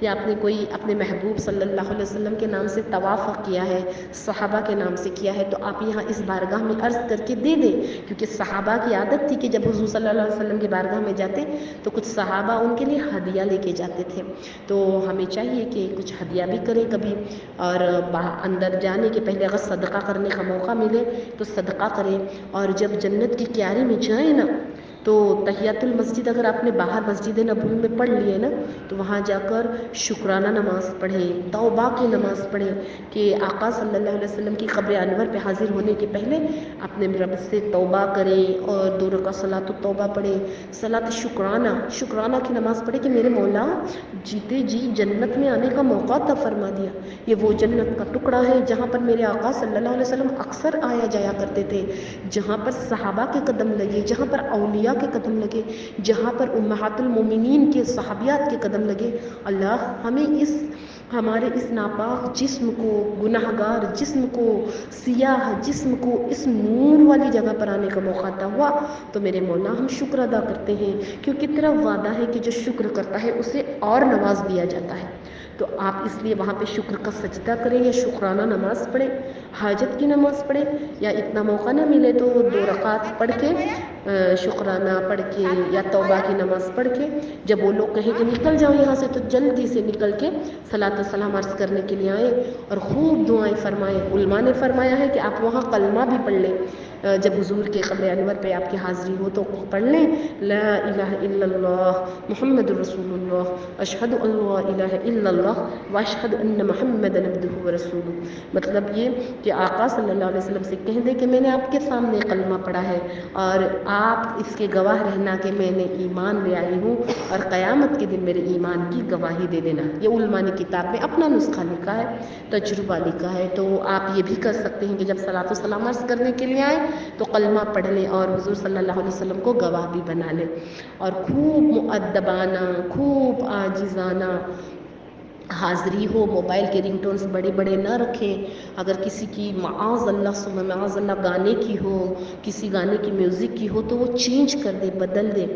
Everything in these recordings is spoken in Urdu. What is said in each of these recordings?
یا آپ نے کوئی اپنے محبوب صلی اللہ علیہ وسلم کے نام سے طواف کیا ہے، صحابہ کے نام سے کیا ہے، تو آپ یہاں اس بارگاہ میں عرض کر کے دے دیں، کیونکہ صحابہ کی عادت تھی کہ جب حضور صلی اللہ علیہ وسلم کی بارگاہ میں جاتے تو کچھ صحابہ ان کے لیے ہدیہ لے کے جاتے تھے، تو ہمیں چاہیے کہ کچھ ہدیہ بھی کریں کبھی، اور اندر جانے کے پہلے اگر صدقہ کرنے کا موقع ملے تو صدقہ کریں، اور جب جنت کی کیاری میں جائیں نا تو تحیۃ المسجد اگر آپ نے باہر مسجد نبوی میں پڑھ لی ہے نا تو وہاں جا کر شکرانہ نماز پڑھیں، توبہ کی نماز پڑھیں کہ آقا صلی اللہ علیہ وسلم کی قبر انور پہ حاضر ہونے کے پہلے اپنے رب سے توبہ کریں اور 2 رکعت صلاۃ التوبہ پڑھیں، صلاۃ شکرانہ کی نماز پڑھیں کہ میرے مولا جیتے جی جنت میں آنے کا موقع عطا فرما دیا، یہ وہ جنت کا ٹکڑا ہے جہاں پر میرے آقا صلی اللہ علیہ وسلم اکثر آیا جایا کرتے تھے، جہاں پر صحابہ کے قدم لگے، جہاں پر اولیاء کے قدم لگے، جہاں پر امہات المومنین کے صحابیات کے قدم لگے۔ اللہ ہمیں ہمارے اس ناپاک جسم کو، گناہگار جسم کو، سیاہ جسم کو اس نور والی جگہ پر آنے کا موقع عطا ہوا تو میرے مولا ہم شکر ادا کرتے ہیں، کیونکہ تیرا وعدہ ہے کہ جو شکر کرتا ہے اسے اور نواز دیا جاتا ہے، تو آپ اس لیے وہاں پہ شکر کا سجدہ کریں یا شکرانہ نماز پڑھیں، حاجت کی نماز پڑھیں، یا اتنا موقع نہ ملے تو 2 رکعت پڑھ کے شکرانہ پڑھ کے یا توبہ کی نماز پڑھ کے جب وہ لوگ کہیں کہ نکل جاؤ یہاں سے تو جلدی سے نکل کے صلاۃ و سلام عرض کرنے کے لیے آئیں اور خوب دعائیں فرمائیں۔ علماء نے فرمایا ہے کہ آپ وہاں کلمہ بھی پڑھ لیں، جب حضور کے قبر انور پہ آپ کی حاضری ہو تو پڑھ لیں لا الہ الا اللہ محمد رسول اللہ اشہد ان لا الہ الا اللہ واشہد ان محمد عبدہ ورسولہ، مطلب یہ کہ آقا صلی اللہ علیہ وسلم سے کہہ دیں کہ میں نے آپ کے سامنے کلمہ پڑھا ہے اور آپ اس کے گواہ رہنا کہ میں نے ایمان لے آئی ہوں، اور قیامت کے دن میرے ایمان کی گواہی دے دینا۔ یہ علماء نے کتاب میں اپنا نسخہ لکھا ہے، تجربہ لکھا ہے، تو آپ یہ بھی کر سکتے ہیں کہ جب صلاۃ و سلام عرض کرنے کے لیے آئیں تو کلمہ پڑھ لیں اور حضور صلی اللہ علیہ وسلم کو گواہ بھی بنا لیں، اور خوب مؤدبانہ، خوب عاجزانہ حاضری ہو، موبائل کے رنگ ٹونز بڑے بڑے نہ رکھیں، اگر کسی کی معاذ اللہ ثم معاذ اللہ گانے کی ہو، کسی گانے کی میوزک کی ہو تو وہ چینج کر دے، بدل دے،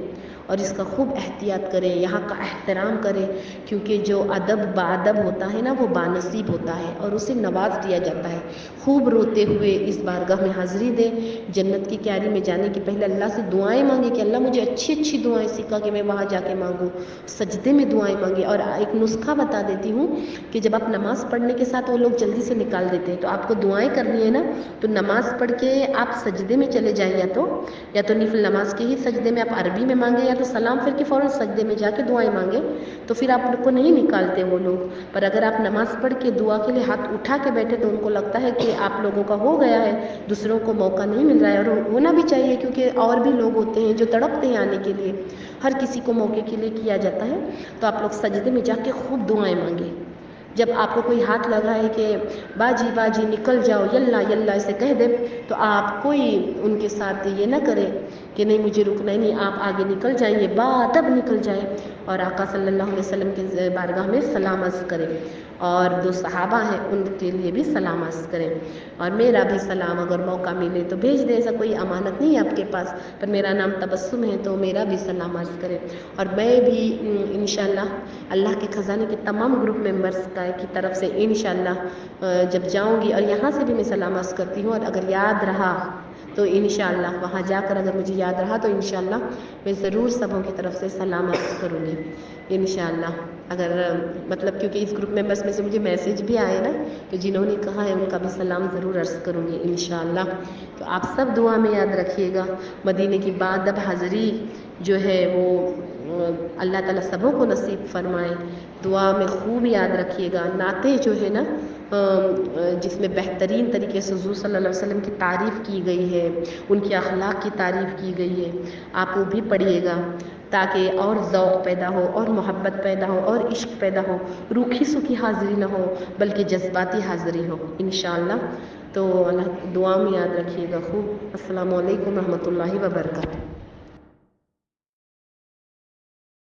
اور اس کا خوب احتیاط کریں، یہاں کا احترام کریں، کیونکہ جو ادب باادب ہوتا ہے نا وہ بانصیب ہوتا ہے اور اسے نواز دیا جاتا ہے۔ خوب روتے ہوئے اس بارگاہ میں حاضری دیں، جنت کی کیاری میں جانے کے پہلے اللہ سے دعائیں مانگیں کہ اللہ مجھے اچھی اچھی دعائیں سکھا کہ میں وہاں جا کے مانگوں، سجدے میں دعائیں مانگیں۔ اور ایک نسخہ بتا دیتی ہوں کہ جب آپ نماز پڑھنے کے ساتھ وہ لوگ جلدی سے نکال دیتے ہیں تو آپ کو دعائیں کرنی ہے نا تو نماز پڑھ کے آپ سجدے میں چلے جائیں، یا تو نفل نماز کے ہی سجدے میں آپ عربی میں مانگیں، یا تو سلام پھر کے فوراً سجدے میں جا کے دعائیں مانگیں، تو پھر آپ لوگ کو نہیں نکالتے وہ لوگ۔ پر اگر آپ نماز پڑھ کے دعا کے لیے ہاتھ اٹھا کے بیٹھے تو ان کو لگتا ہے کہ آپ لوگوں کا ہو گیا ہے، دوسروں کو موقع نہیں مل رہا ہے، اور ہونا بھی چاہیے کیونکہ اور بھی لوگ ہوتے ہیں جو تڑپتے ہیں آنے کے لیے، ہر کسی کو موقع کے لیے کیا جاتا ہے، تو آپ لوگ سجدے میں جا کے خوب دعائیں مانگیں۔ جب آپ کو کوئی ہاتھ لگا ہے کہ باجی باجی نکل جاؤ یلا یلا اسے کہہ دے تو آپ کوئی ان کے ساتھ یہ نہ کریں کہ نہیں مجھے رکنا ہی نہیں، آپ آگے نکل جائیں، یہ باادب نکل جائیں اور آقا صلی اللہ علیہ وسلم کے بارگاہ میں سلام عرض کریں، اور 2 صحابہ ہیں ان کے لیے بھی سلام عرض کریں، اور میرا بھی سلام اگر موقع ملے تو بھیج دیں، ایسا کوئی امانت نہیں ہے آپ کے پاس، پر میرا نام تبسم ہے تو میرا بھی سلام عرض کریں، اور میں بھی انشاءاللہ اللہ کے خزانے کے تمام گروپ ممبرس کی طرف سے انشاءاللہ جب جاؤں گی، اور یہاں سے بھی میں سلام عرض کرتی ہوں، اور اگر یاد رہا تو انشاءاللہ وہاں جا کر اگر مجھے یاد رہا تو انشاءاللہ میں ضرور سبوں کی طرف سے سلام عرض کروں گی انشاءاللہ، اگر مطلب کیونکہ اس گروپ ممبرس میں سے مجھے میسیج بھی آئے نا تو جنہوں نے کہا ہے ان کا بھی سلام ضرور عرض کروں گی انشاءاللہ، تو آپ سب دعا میں یاد رکھیے گا، مدینے کی باادب حاضری جو ہے وہ اللہ تعالیٰ سبوں کو نصیب فرمائے، دعا میں خوب یاد رکھیے گا، نعتیں جو ہے نا جس میں بہترین طریقے سے حضور صلی اللہ علیہ وسلم کی تعریف کی گئی ہے، ان کی اخلاق کی تعریف کی گئی ہے، آپ وہ بھی پڑھیے گا تاکہ اور ذوق پیدا ہو اور محبت پیدا ہو اور عشق پیدا ہو، روکھی سکھی حاضری نہ ہو بلکہ جذباتی حاضری ہو انشاءاللہ، تو اللہ دعا میں یاد رکھیے گا خوب۔ السلام علیکم ورحمۃ اللہ وبرکاتہ۔